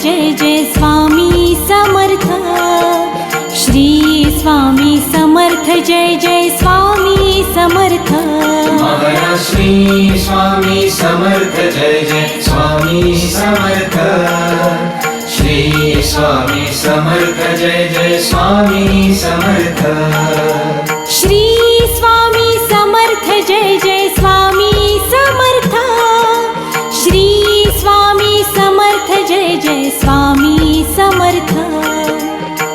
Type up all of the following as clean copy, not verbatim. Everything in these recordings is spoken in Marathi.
जय जय स्वामी समर्थ। श्री स्वामी समर्थ जय जय स्वामी समर्थ। महाराज श्री स्वामी समर्थ जय जय स्वामी समर्थ। श्री स्वामी समर्थ जय जय स्वामी समर्थ। श्री स्वामी समर्थ जय जय स्वामी समर्थ। श्री स्वामी समर्थ जय जय स्वामी समर्थ।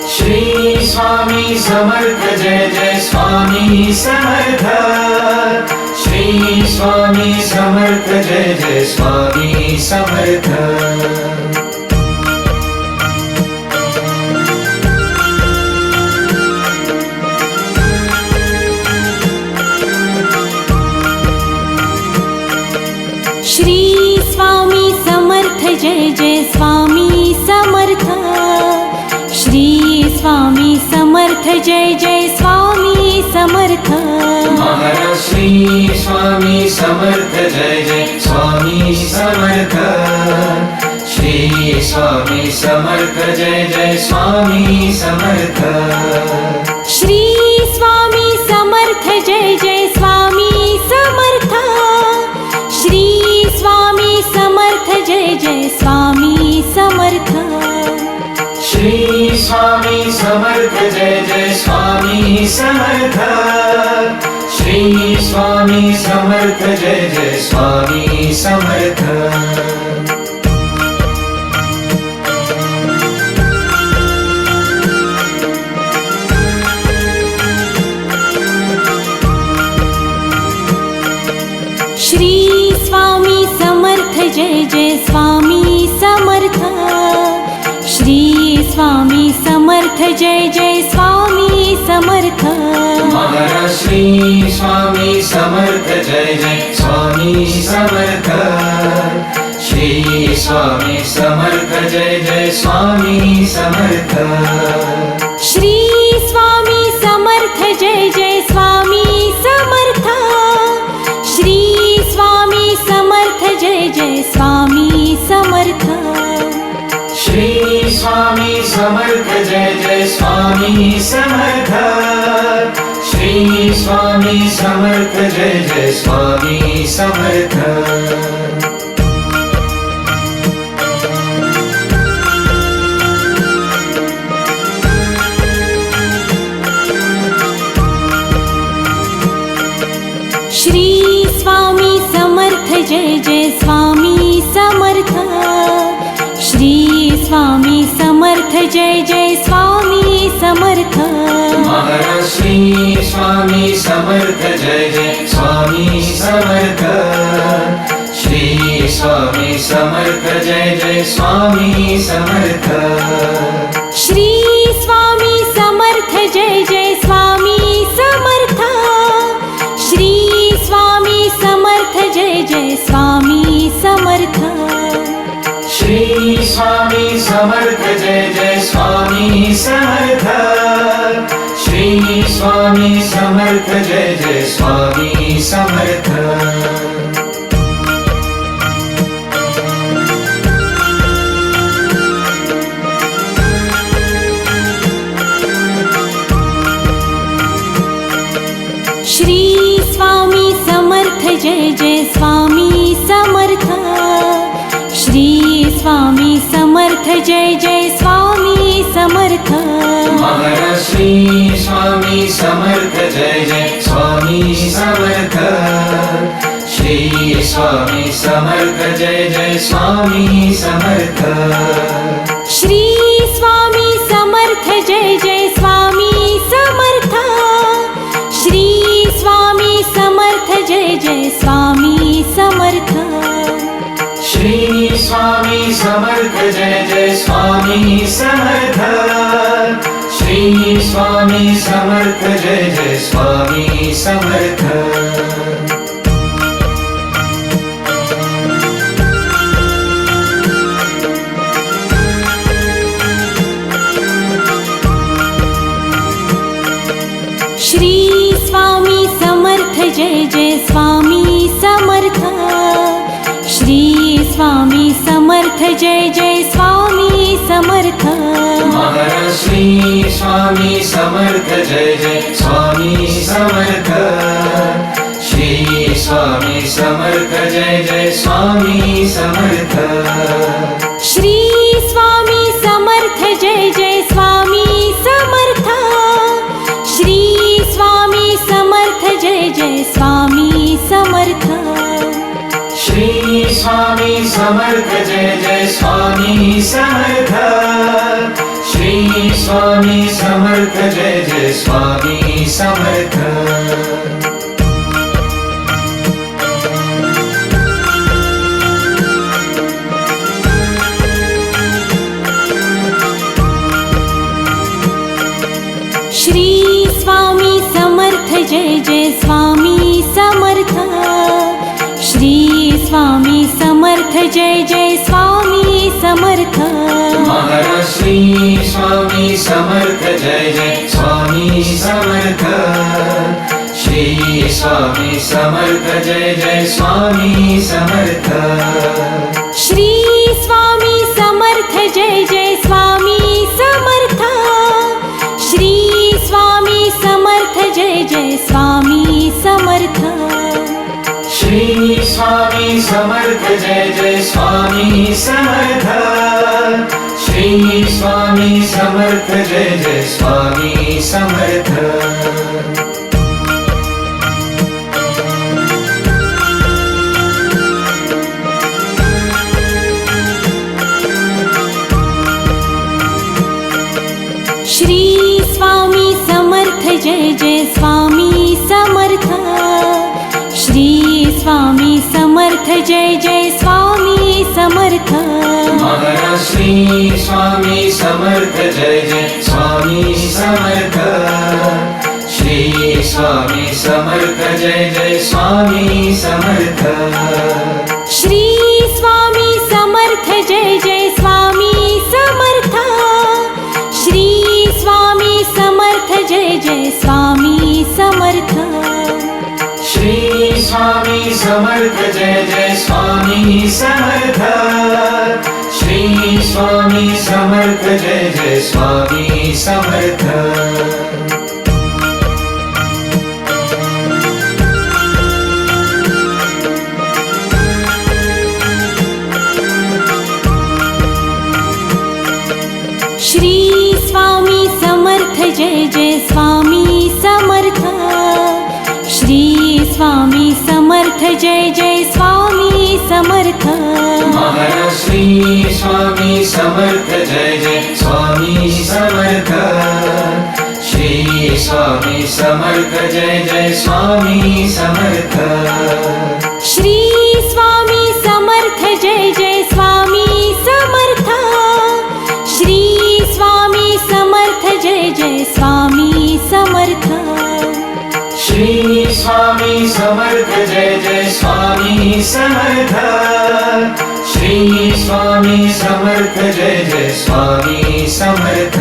श्री स्वामी समर्थ जय जय स्वामी समर्थ। श्री स्वामी समर्थ जय जय स्वामी समर्थ। श्री स्वामी समर्थ जय जय स्वामी समर्थ। श्री स्वामी समर्थ जय जय स्वामी समर्थ। महाराज श्री स्वामी समर्थ जय जय स्वामी समर्थ। श्री स्वामी समर्थ जय जय स्वामी समर्थ। श्री स्वामी समर्थ जय जय स्वामी समर्थ। श्री स्वामी समर्थ जय जय स्वामी समर्थ। श्री स्वामी समर्थ जय जय स्वामी समर्थ। श्री स्वामी समर्थ जय जय स्वामी समर्थ। श्री स्वामी समर्थ जय जय स्वामी समर्थ। श्री स्वामी समर्थ जय जय स्वामी समर्थ। महाराज श्री स्वामी समर्थ जय जय स्वामी समर्थ। श्री स्वामी समर्थ जय जय स्वामी समर्थ। श्री स्वामी समर्थ जय जय स्वामी समर्थ। श्री स्वामी समर्थ जय जय स्वामी समर्थ। श्री स्वामी समर्थ जय जय स्वामी समर्थ। श्री स्वामी समर्थ जय जय स्वामी समर्थ। श्री स्वामी समर्थ जय जय स्वामी समर्थ। श्री स्वामी समर्थ जय जय स्वामी समर्थ। महाराज श्री स्वामी समर्थ जय जय स्वामी समर्थ। श्री स्वामी समर्थ जय जय स्वामी समर्थ। श्री स्वामी समर्थ जय जय स्वामी समर्थ। श्री स्वामी समर्थ जय जय स्वामी समर्थ। श्री स्वामी समर्थ जय जय स्वामी समर्थ। श्री स्वामी समर्थ जय जय स्वामी समर्थ। श्री स्वामी समर्थ जय जय स्वामी समर्थ। श्री स्वामी समर्थ जय जय स्वामी समर्थ। महाराज श्री स्वामी समर्थ जय जय स्वामी समर्थ। श्री स्वामी समर्थ जय जय स्वामी समर्थ। श्री स्वामी समर्थ जय जय स्वामी समर्थ। श्री स्वामी समर्थ जय जय स्वामी समर्थ। श्री स्वामी समर्थ जय जय स्वामी समर्थ। श्री स्वामी समर्थ जय जय स्वामी समर्थ। श्री स्वामी समर्थ जय जय स्वामी समर्थ। श्री स्वामी समर्थ जय जय स्वामी श्री स्वामी समर्थ जय जय स्वामी समर्थ श्री स्वामी समर्थ जय जय स्वामी समर्थ श्री स्वामी समर्थ जय जय स्वामी समर्थ श्री स्वामी समर्थ जय जय स्वामी समर्थ श्री स्वामी समर्थ जय जय स्वामी समर्थ श्री स्वामी समर्थ जय जय स्वामी समर्थ श्री स्वामी समर्थ जय जय स्वामी समर्थ श्री स्वामी समर्थ जय जय स्वामी समर्थ महाराज श्री स्वामी समर्थ जय जय स्वामी समर्थ श्री स्वामी समर्थ जय जय स्वामी समर्थ श्री स्वामी समर्थ जय जय स्वामी समर्थ श्री स्वामी समर्थ जय जय स्वामी समर्थ श्री स्वामी समर्थ जय जय स्वामी समर्थ श्री स्वामी समर्थ जय जय स्वामी समर्थ श्री स्वामी समर्थ जय जय स्वामी समर्थ श्री स्वामी समर्थ जय जय स्वामी समर्थ महाराज श्री स्वामी समर्थ जय जय स्वामी समर्थ श्री स्वामी समर्थ जय जय स्वामी समर्थ श्री स्वामी समर्थ जय जय स्वामी समर्थ श्री स्वामी समर्थ जय जय स्वामी समर्थ श्री स्वामी समर्थ जय जय स्वामी समर्थ श्री स्वामी समर्थ जय जय स्वामी समर्थ श्री स्वामी समर्थ जय जय स्वामी समर्थ श्री स्वामी समर्थ जय जय स्वामी समर्थ महाराज श्री स्वामी समर्थ जय जय स्वामी समर्थ श्री स्वामी समर्थ जय जय स्वामी समर्थ श्री स्वामी समर्थ जय जय स्वामी समर्थ श्री स्वामी समर्थ जय जय स्वामी समर्थ श्री स्वामी समर्थ जय जय स्वामी समर्थ श्री स्वामी समर्थ जय जय स्वामी समर्थ